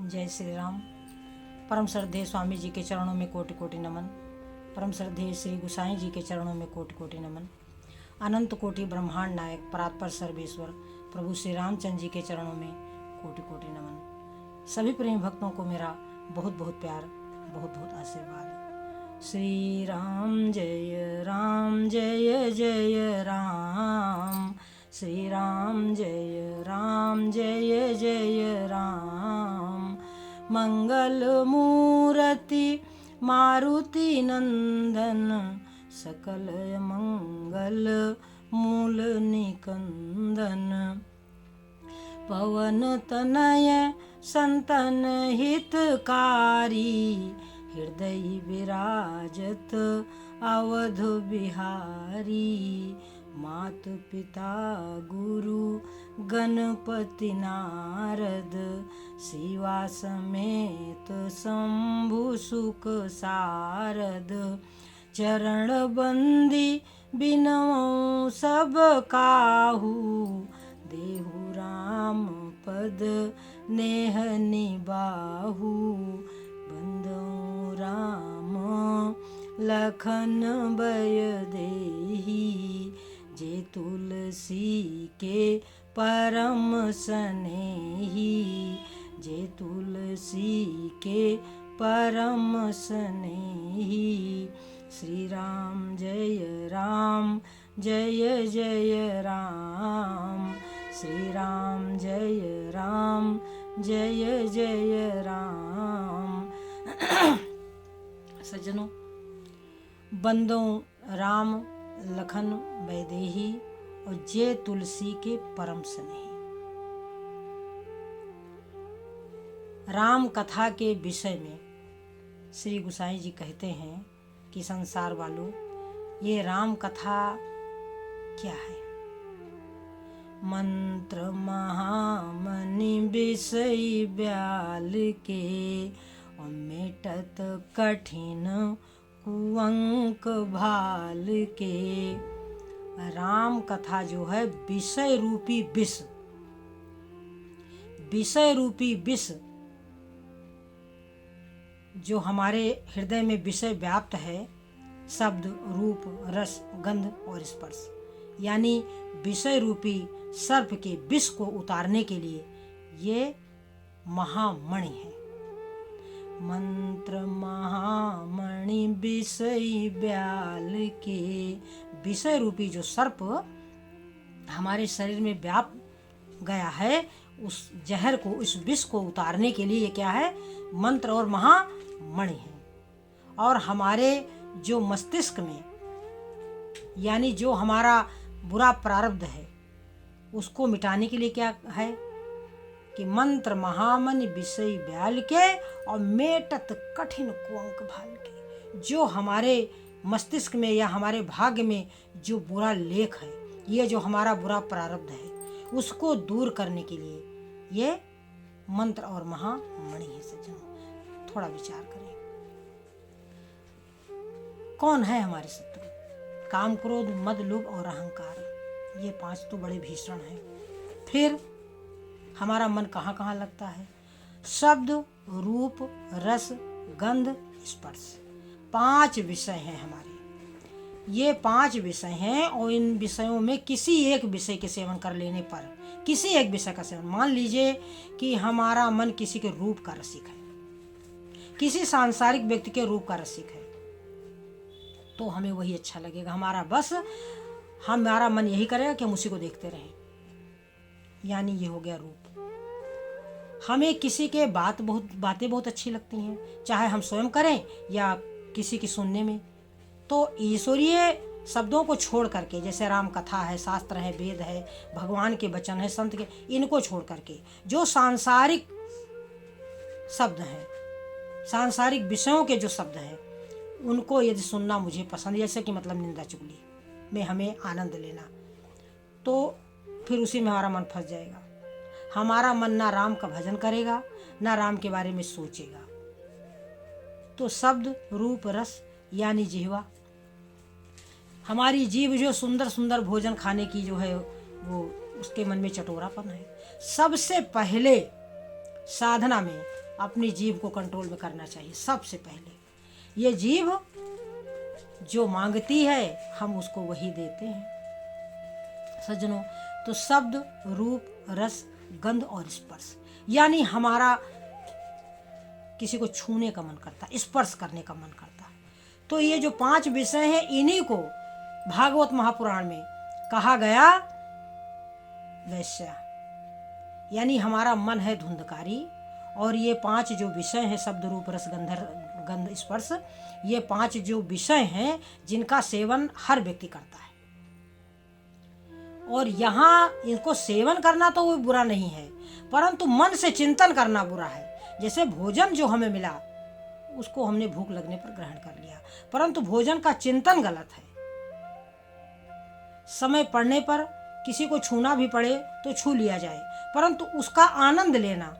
जय श्री राम। परम श्रद्धेय स्वामी जी के चरणों में कोटि कोटि नमन। परम श्रद्धेय श्री गुसाई जी के चरणों में कोटि कोटि नमन। अनंत कोटि ब्रह्मांड नायक परात्पर सर्वेश्वर प्रभु श्री रामचंद्र जी के चरणों में कोटि कोटि नमन। सभी प्रेमी भक्तों को मेरा बहुत बहुत प्यार, बहुत बहुत आशीर्वाद। श्री राम जय जय राम। श्री राम जय जय राम। मंगल मूर्ति मारुति नंदन, सकल मंगल मूल निकंदन। पवन तनय संतन हितकारी, हृदय विराजत अवध बिहारी। मात पिता गुरु गणपति नारद, शिवा समेत शंभु सुख सारद। चरण बंदी बिनऊ सब काहू, देहु राम पद नेह निबाहु। बंदौ राम लखन बय देही, जे तुलसी के परम सनेही। जे तुलसी के परम सनेही। श्री राम जय जय राम। श्री राम जय जय राम। सज्जनों, बंदों राम लखन वैदेही और जे तुलसी के परम स्नेही। राम कथा के विषय में श्री गुसाई जी कहते हैं कि संसार वालों, ये राम कथा क्या है? मंत्र महामनि विषय ब्याल के, और मेटत कठिन कुअंक भाल के। राम कथा जो है विषय रूपी विष, विषय रूपी विष जो हमारे हृदय में विषय व्याप्त है, शब्द रूप रस गंध और स्पर्श, यानी विषय रूपी सर्प के विष को उतारने के लिए ये महामणि है। मंत्र महामणि विषय ब्याल के, विषय रूपी जो सर्प हमारे शरीर में व्याप गया है, उस जहर को, उस विष को उतारने के लिए ये क्या है? मंत्र और महामणि है। और हमारे जो मस्तिष्क में, यानी जो हमारा बुरा प्रारब्ध है, उसको मिटाने के लिए क्या है कि मंत्र महामणि विषय ब्याल के, और मेटत कठिन कुअंक भाल के। जो हमारे मस्तिष्क में या हमारे भाग्य में जो बुरा लेख है, ये जो हमारा बुरा प्रारब्ध है, उसको दूर करने के लिए ये मंत्र और महामणि है। सज्जनों, थोड़ा विचार करें, कौन है हमारे शत्रु? काम क्रोध मद लोभ और अहंकार, ये 5 तो बड़े भीषण हैं। फिर हमारा मन कहाँ कहाँ लगता है? शब्द रूप रस गंध स्पर्श, 5 विषय हैं हमारे। ये 5 विषय हैं, और इन विषयों में किसी एक विषय के सेवन कर लेने पर, किसी एक विषय का सेवन, मान लीजिए कि हमारा मन किसी के रूप का रसिक है, किसी सांसारिक व्यक्ति के रूप का रसिक है, तो हमें वही अच्छा लगेगा। हमारा मन यही करेगा कि हम उसी को देखते रहें, यानी ये हो गया रूप। हमें किसी के बातें बहुत अच्छी लगती हैं, चाहे हम स्वयं करें या किसी की सुनने में, तो ईश्वरीय शब्दों को छोड़ करके, जैसे राम कथा है, शास्त्र है, वेद है, भगवान के वचन है, संत के, इनको छोड़ करके जो सांसारिक शब्द हैं, सांसारिक विषयों के जो शब्द हैं, उनको यदि सुनना मुझे पसंद, जैसे कि मतलब निंदा चुगली में हमें आनंद लेना, तो फिर उसी में हमारा मन फंस जाएगा। हमारा मन ना राम का भजन करेगा, ना राम के बारे में सोचेगा। तो शब्द रूप रस यानी जिह्वा, हमारी जीभ जो सुंदर सुंदर भोजन खाने की जो है वो उसके मन में चटोरापन है। सबसे पहले साधना में अपनी जीभ को कंट्रोल में करना चाहिए। सबसे पहले ये जीभ जो मांगती है हम उसको वही देते हैं सज्जनों। तो शब्द, रूप, रस, गंध और स्पर्श, यानी हमारा किसी को छूने का मन करता है, स्पर्श करने का मन करता है। तो ये जो 5 विषय हैं इन्हीं को भागवत महापुराण में कहा गया वैश्या, यानी हमारा मन है धुंधकारी। और ये 5 जो विषय हैं शब्द, रूप, रस, गंध, स्पर्श, ये 5 जो विषय हैं जिनका सेवन हर व्यक्ति करता है। और यहाँ इनको सेवन करना तो वो बुरा नहीं है, परंतु मन से चिंतन करना बुरा है। जैसे भोजन जो हमें मिला उसको हमने भूख लगने पर ग्रहण कर लिया, परंतु भोजन का चिंतन गलत है। समय पड़ने पर किसी को छूना भी पड़े तो छू लिया जाए, परंतु उसका आनंद लेना,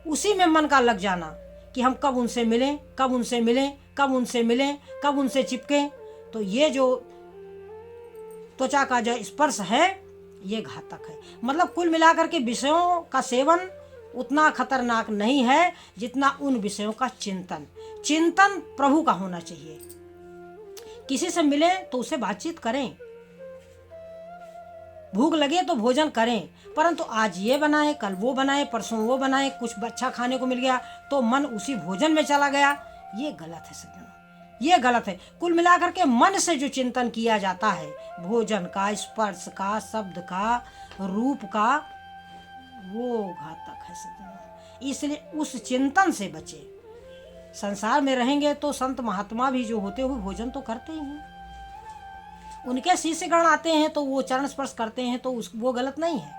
उसी में मन का लग जाना कि हम कब उनसे मिलें, कब उनसे मिलें, कब उनसे मिलें, कब उनसे चिपकें, तो ये जो त्वचा का जो स्पर्श है ये घातक है। मतलब कुल मिलाकर के विषयों का सेवन उतना खतरनाक नहीं है जितना उन विषयों का चिंतन। चिंतन प्रभु का होना चाहिए। किसी से मिले तो उससे बातचीत करें, भूख लगे तो भोजन करें, परंतु आज ये बनाए, कल वो बनाए, परसों वो बनाए, कुछ अच्छा खाने को मिल गया तो मन उसी भोजन में चला गया, ये गलत है सज्जनों, ये गलत है। कुल मिलाकर के मन से जो चिंतन किया जाता है भोजन का, स्पर्श का, शब्द का, रूप का, वो घातक है सज्जनों। इसलिए उस चिंतन से बचे। संसार में रहेंगे तो संत महात्मा भी जो होते हुए भोजन तो करते ही हैं, उनके शिष्यगण आते हैं तो वो चरण स्पर्श करते हैं, तो वो गलत नहीं है।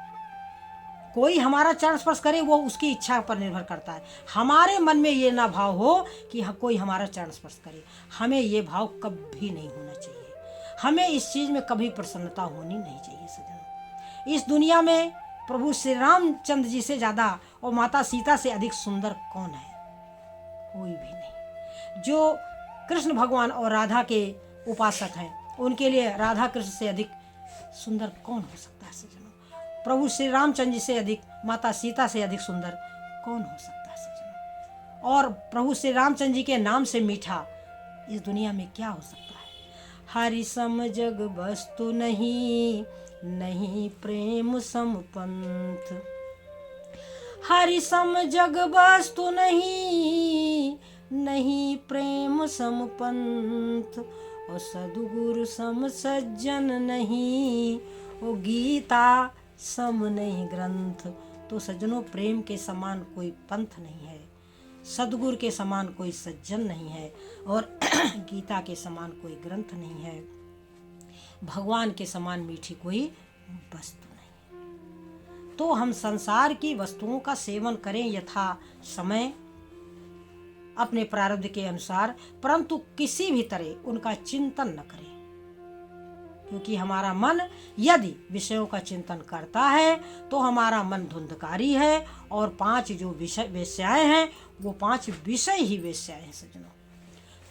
कोई हमारा चरण स्पर्श करे वो उसकी इच्छा पर निर्भर करता है। हमारे मन में ये ना भाव हो कि कोई हमारा चरण स्पर्श करे, हमें ये भाव कभी नहीं होना चाहिए। हमें इस चीज में कभी प्रसन्नता होनी नहीं चाहिए सज्जनों। इस दुनिया में प्रभु श्री रामचंद्र जी से ज्यादा और माता सीता से अधिक सुंदर कौन है? कोई भी नहीं। जो कृष्ण भगवान और राधा के उपासक हैं उनके लिए राधा कृष्ण से अधिक सुंदर कौन हो सकता है सज्जनों? प्रभु श्री रामचंद्र जी से अधिक, माता सीता से अधिक सुंदर कौन हो सकता है सज्जनों? और प्रभु श्री रामचंद्र जी के नाम से मीठा इस दुनिया में क्या हो सकता है? हरि सम जग वस्तु नहीं, नहीं प्रेम सम पंथ। हरि सम जग वस्तु नहीं, नहीं प्रेम सम पंथ। और सदगुरु सम सज्जन नहीं, ओ गीता सम नहीं ग्रंथ। तो सज्जनों, प्रेम के समान कोई पंथ नहीं है, सदगुरु के समान कोई सज्जन नहीं है, और गीता के समान कोई ग्रंथ नहीं है, भगवान के समान मीठी कोई वस्तु नहीं। तो हम संसार की वस्तुओं का सेवन करें यथा समय, अपने प्रारब्ध के अनुसार, परंतु किसी भी तरह उनका चिंतन न करें, क्योंकि हमारा मन यदि विषयों का चिंतन करता है तो हमारा मन धुंधकारी है। और 5 जो विषय वेश्याएं हैं वो 5 विषय ही वेश्याएं हैं सज्जनों।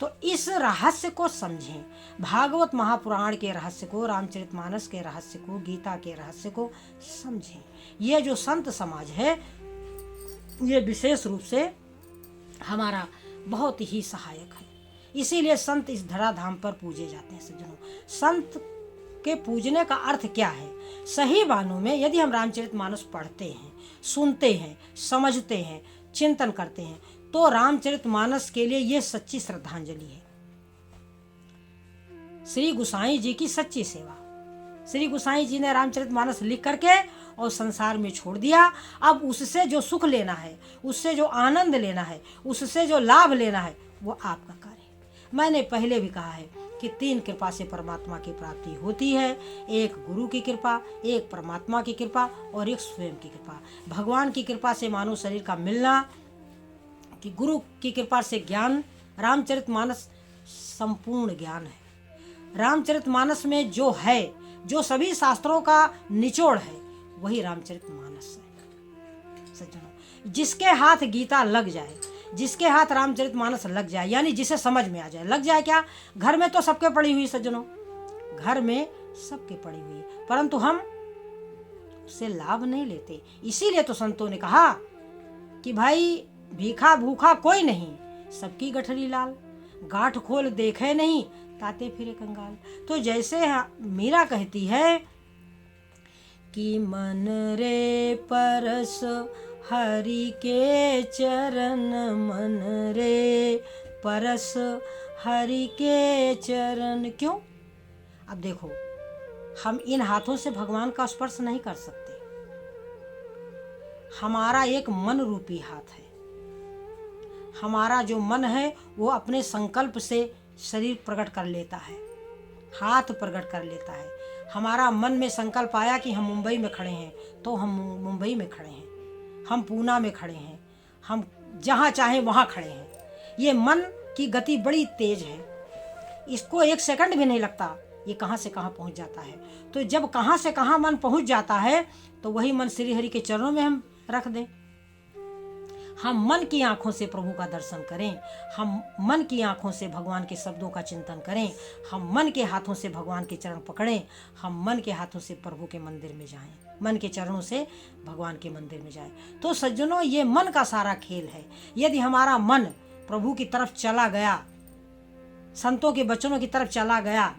तो इस रहस्य को समझें, भागवत महापुराण के रहस्य को, रामचरितमानस के रहस्य को, गीता के रहस्य को समझें। ये जो संत समाज है ये विशेष रूप से हमारा बहुत ही सहायक है। इसीलिए संत इस धराधाम पर पूजे जाते हैं सज्जनों। संत के पूजने का अर्थ क्या है? सही मानों में यदि हम रामचरितमानस पढ़ते हैं, सुनते हैं, समझते हैं, चिंतन करते हैं, तो रामचरितमानस के लिए ये सच्ची श्रद्धांजलि है। श्री गोसाई जी की सच्ची सेवा। श्री गोसाई जी ने रामचरितमानस लिख करके और संसार में छोड़ दिया। अब उससे जो सुख लेना है, उससे जो आनंद लेना है, उससे जो लाभ लेना है, वो आपका कार्य है। मैंने पहले भी कहा है कि 3 कृपा से परमात्मा की प्राप्ति होती है। एक गुरु की कृपा, एक परमात्मा की कृपा और एक स्वयं की कृपा। भगवान की कृपा से मानव शरीर का मिलना, कि गुरु की कृपा से ज्ञान। रामचरितमानस संपूर्ण ज्ञान है। रामचरितमानस में जो है, जो सभी शास्त्रों का निचोड़ है, वही रामचरितमानस है सज्जनों। जिसके हाथ गीता लग जाए, जिसके हाथ रामचरितमानस लग जाए, यानी जिसे समझ में आ जाए, लग जाए क्या? घर में तो सबके पड़ी हुई सज्जनों, घर में सबके पड़ी हुई, परंतु हम उससे लाभ नहीं लेते। इसीलिए तो संतों ने कहा कि भाई भीखा भूखा कोई नहीं, सबकी गठरी लाल, गांठ खोल देखे नहीं, ताते फिरे कंगाल। तो जैसे मीरा कहती है कि मन रे परस हरि के चरण, मन रे परस हरि के चरण। क्यों? अब देखो, हम इन हाथों से भगवान का स्पर्श नहीं कर सकते। हमारा एक मन रूपी हाथ है। हमारा जो मन है वो अपने संकल्प से शरीर प्रकट कर लेता है, हाथ प्रकट कर लेता है। हमारा मन में संकल्प आया कि हम मुंबई में खड़े हैं तो हम मुंबई में खड़े हैं, हम पूना में खड़े हैं, हम जहाँ चाहें वहाँ खड़े हैं। ये मन की गति बड़ी तेज है, इसको एक सेकंड भी नहीं लगता ये कहाँ से कहाँ पहुँच जाता है। तो जब कहाँ से कहाँ मन पहुँच जाता है तो वही मन श्री हरि के चरणों में हम रख दें। हम मन की आंखों से प्रभु का दर्शन करें, हम मन की आंखों से भगवान के शब्दों का चिंतन करें, हम मन के हाथों से भगवान के चरण पकड़ें, हम मन के हाथों से प्रभु के मंदिर में जाएं, मन के चरणों से भगवान के मंदिर में जाएं। तो सज्जनों, ये मन का सारा खेल है। यदि हमारा मन प्रभु की तरफ चला गया, संतों के वचनों की तरफ चला गया,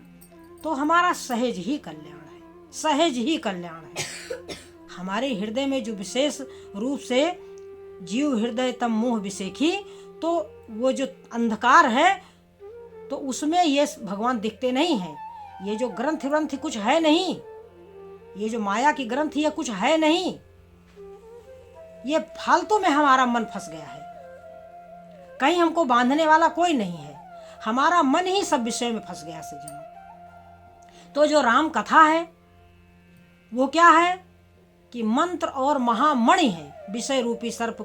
तो हमारा सहज ही कल्याण है, सहज ही कल्याण है। हमारे हृदय में जो विशेष रूप से जीव हृदय तम मोह विसेखी, तो वो जो अंधकार है तो उसमें ये भगवान दिखते नहीं हैं। ये जो ग्रंथ कुछ है नहीं, ये जो माया की ग्रंथ ये कुछ है नहीं, ये फालतू में हमारा मन फंस गया है। कहीं हमको बांधने वाला कोई नहीं है, हमारा मन ही सब विषय में फंस गया सज्जनों। तो जो राम कथा है वो क्या है कि मंत्र और महामणि है। विषय रूपी सर्प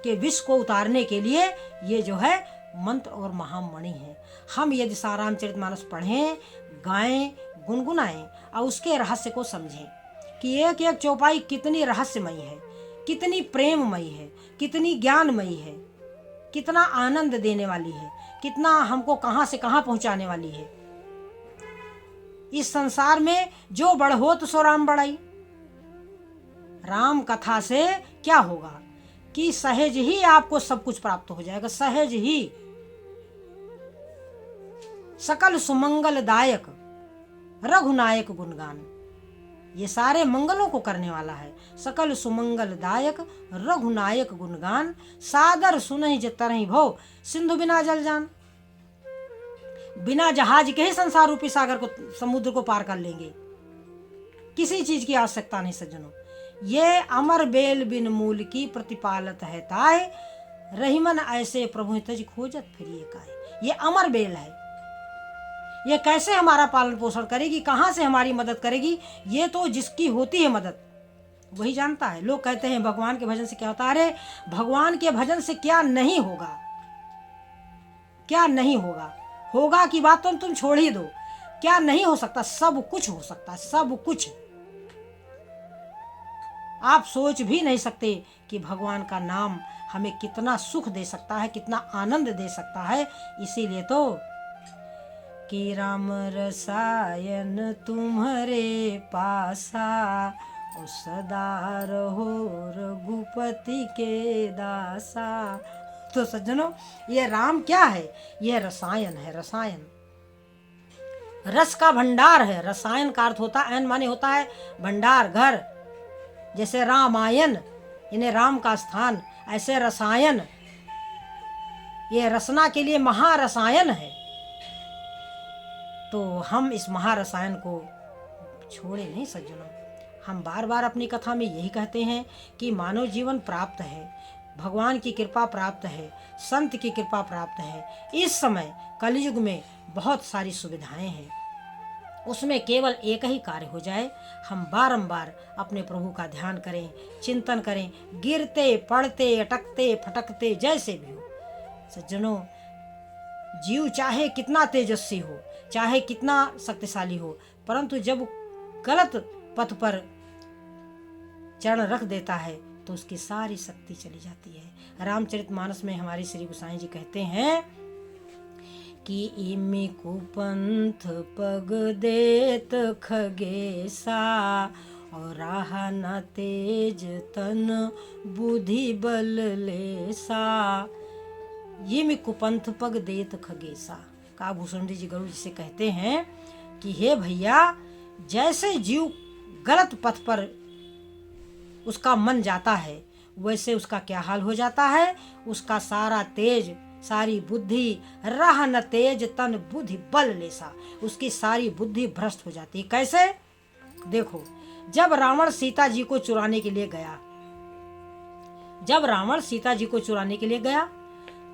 के विष को उतारने के लिए ये जो है मंत्र और महामणि है। हम यदि सारामचरितमानस पढ़ें, गाएं, गुनगुनाएं और उसके रहस्य को समझें कि एक एक चौपाई कितनी रहस्यमयी है, कितनी प्रेममयी है, कितनी ज्ञानमयी है, कितना आनंद देने वाली है, कितना हमको कहाँ से कहाँ पहुँचाने वाली है। इस संसार में जो बड़ हो तो सो राम बड़ाई। राम कथा से क्या होगा कि सहज ही आपको सब कुछ प्राप्त हो जाएगा, सहज ही। सकल सुमंगलदायक रघुनायक गुणगान, ये सारे मंगलों को करने वाला है। सकल सुमंगलदायक रघुनायक गुणगान, सादर सुनहि जे तरहि भव, सिंधु बिना जल जान। बिना जहाज के ही संसार रूपी सागर को, समुद्र को पार कर लेंगे, किसी चीज की आवश्यकता नहीं सज्जनों। ये अमर बेल बिन मूल की प्रतिपालत है ताय, रहीमन ऐसे प्रभु तज खोजत फिरिए काहे। ये अमर बेल है, ये कैसे हमारा पालन पोषण करेगी, कहाँ से हमारी मदद करेगी, ये तो जिसकी होती है मदद वही जानता है। लोग कहते हैं भगवान के भजन से क्या होता है। अरे भगवान के भजन से क्या नहीं होगा, क्या नहीं होगा, होगा की बात तो तुम छोड़ ही दो। क्या नहीं हो सकता, सब कुछ हो सकता है, सब कुछ। आप सोच भी नहीं सकते कि भगवान का नाम हमें कितना सुख दे सकता है, कितना आनंद दे सकता है। इसीलिए तो कि राम रसायन तुम्हारे पासा, और सदा रहो रघुपति के दासा। तो सज्जनों, ये राम क्या है? ये रसायन है, रसायन, रस का भंडार है। रसायन का अर्थ होता है, माने होता है भंडार, घर। जैसे रामायण इन्हें राम का स्थान, ऐसे रसायन ये रसना के लिए महारसायन है। तो हम इस महारसायन को छोड़े नहीं सज्जनों। हम बार बार अपनी कथा में यही कहते हैं कि मानव जीवन प्राप्त है, भगवान की कृपा प्राप्त है, संत की कृपा प्राप्त है। इस समय कलयुग में बहुत सारी सुविधाएं हैं, उसमें केवल एक ही कार्य हो जाए, हम बारंबार अपने प्रभु का ध्यान करें, चिंतन करें, गिरते पड़ते अटकते फटकते जैसे भी हो। सज्जनों, जीव चाहे कितना तेजस्वी हो, चाहे कितना शक्तिशाली हो, परंतु जब गलत पथ पर चरण रख देता है तो उसकी सारी शक्ति चली जाती है। रामचरितमानस में हमारे श्री गोसाई जी कहते हैं कि इमे कुपंथ पग देत खगेसा, और राह न तेज तन बुद्धि बल लेसा, ये में कुपंथ पग देत खगेसा। काभूषण जी गरुड़ जी से कहते हैं कि हे भैया, जैसे जीव गलत पथ पर उसका मन जाता है वैसे उसका क्या हाल हो जाता है, उसका सारा तेज सारी बुद्धि, राह न तेज तन बुद्धि बल लेसा, उसकी सारी बुद्धि भ्रष्ट हो जाती है। कैसे? देखो, जब रावण सीता जी को चुराने के लिए गया, जब रावण सीता जी को चुराने के लिए गया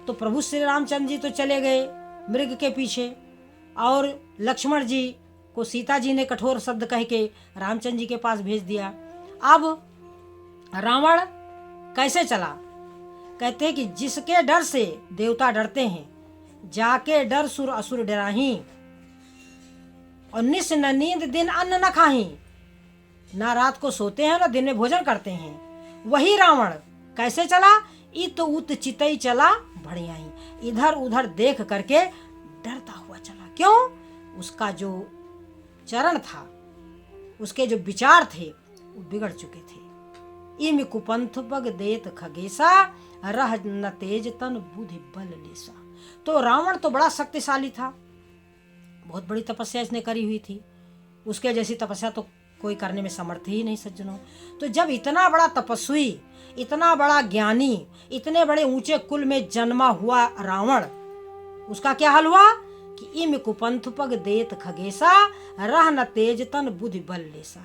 तो प्रभु श्री रामचंद्र जी तो चले गए मृग के पीछे, और लक्ष्मण जी को सीता जी ने कठोर शब्द कह के रामचंद्र जी के पास भेज दिया। अब रावण कैसे चला? कहते हैं कि जिसके डर से देवता डरते हैं, जाके डर सुर असुर डराही, और निस न नींद दिन अन्न न खाही, ना रात को सोते हैं ना दिन में भोजन करते हैं। वही रावण कैसे चला? इत उत चितई चला बढ़ियाई, इधर उधर देख करके डरता हुआ चला। क्यों? उसका जो चरण था, उसके जो विचार थे वो बिगड़ चुके थे। इम कुपंथ पग देत खगेसा, रह न तेज तन बुद्धि बल लेसा। तो रावण तो बड़ा शक्तिशाली था, बहुत बड़ी तपस्या इसने करी हुई थी, उसके जैसी तपस्या तो कोई करने में समर्थ ही नहीं सज्जनों। तो जब इतना बड़ा तपस्वी, इतना बड़ा ज्ञानी, इतने बड़े ऊंचे कुल में जन्मा हुआ रावण, उसका क्या हाल हुआ कि इम कुपंथ पग देत खगेसा, रह न तेज तन बुद्धि बल लेसा,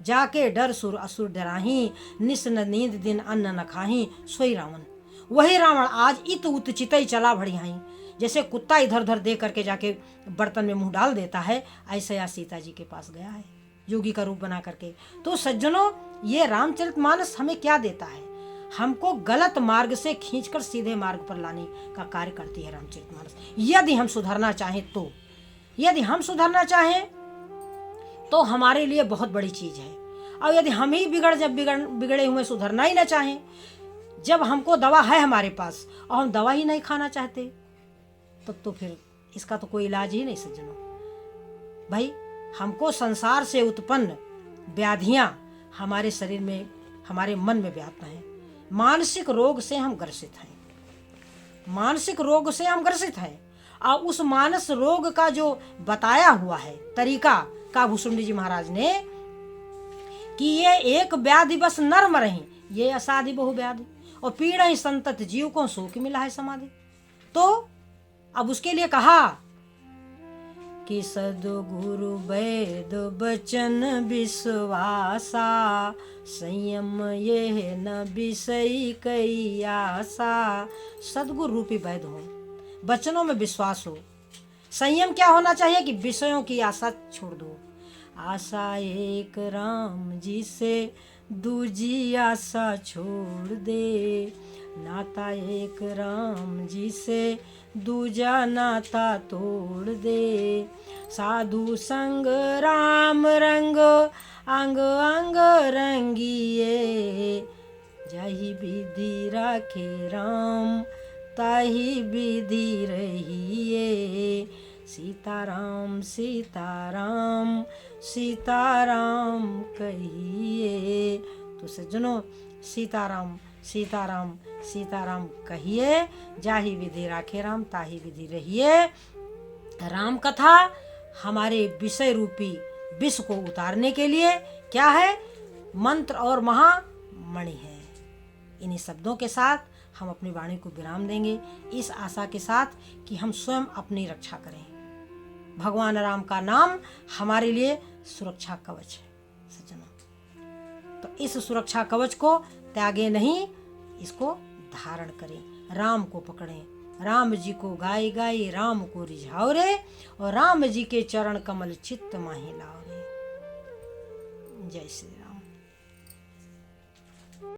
जाके डर सुर असुर डराही, निस न नींद दिन अन्न न खाही, सोई रावण। वही रावण आज इत उत चितई चला बढ़ियाई, जैसे कुत्ता इधर उधर देख करके जाके बर्तन में मुंह डाल देता है, ऐसे आज सीता जी के पास गया है योगी का रूप बना करके। तो सज्जनों, ये रामचरितमानस हमें क्या देता है? हमको गलत मार्ग से खींचकर सीधे मार्ग पर लाने का कार्य करती है रामचरितमानस। यदि हम सुधरना चाहें तो, यदि हम सुधरना चाहें तो हमारे लिए बहुत बड़ी चीज है। और यदि हम ही बिगड़े हुए सुधरना ही ना चाहें, जब हमको दवा है हमारे पास और हम दवा ही नहीं खाना चाहते, तब तो फिर इसका तो कोई इलाज ही नहीं सज्जनों। भाई, हमको संसार से उत्पन्न व्याधियां हमारे शरीर में, हमारे मन में व्याप्त हैं। मानसिक रोग से हम ग्रसित हैं, मानसिक रोग से हम ग्रसित हैं। और उस मानस रोग का जो बताया हुआ है तरीका काभूषण जी महाराज ने, कि ये एक व्याधि बस नर्म रही, ये असाधि बहु व्याधि, और पीड़ा ही संतत जीव को सुख मिला है समाधि। तो अब उसके लिए कहा कि सद्गुरु वैद बचन विश्वासा, संयम ये न विषय कई आशा। सद्गुरु रूपी वैद हो, वचनों में विश्वास हो। संयम क्या होना चाहिए कि विषयों की आशा छोड़ दो। आशा एक राम जी से दूजी आशा छोड़ दे, नाता एक राम जी से दूजा नाता तोड़ दे। साधु संग राम रंग अंग अंग रंगिए, जाहि विधि राखे राम ताहि विधि रहिए। सीताराम सीताराम सीताराम कहिए। तो सज्जनों, सीताराम सीताराम सीताराम कहिए, जाहि विधि राखे राम ताहि विधि रहिए। राम कथा हमारे विषय रूपी विष को उतारने के लिए क्या है? मंत्र और महामणि है। इन्हीं शब्दों के साथ हम अपनी वाणी को विराम देंगे, इस आशा के साथ कि हम स्वयं अपनी रक्षा करें। भगवान राम का नाम हमारे लिए सुरक्षा कवच है सज्जनों। तो इस सुरक्षा कवच को त्यागे नहीं, इसको धारण करें, राम को पकड़ें, राम जी को गाई गाई राम को रिझाओ रे, और राम जी के चरण कमल चित्त माही लाओ रे। जय श्री राम।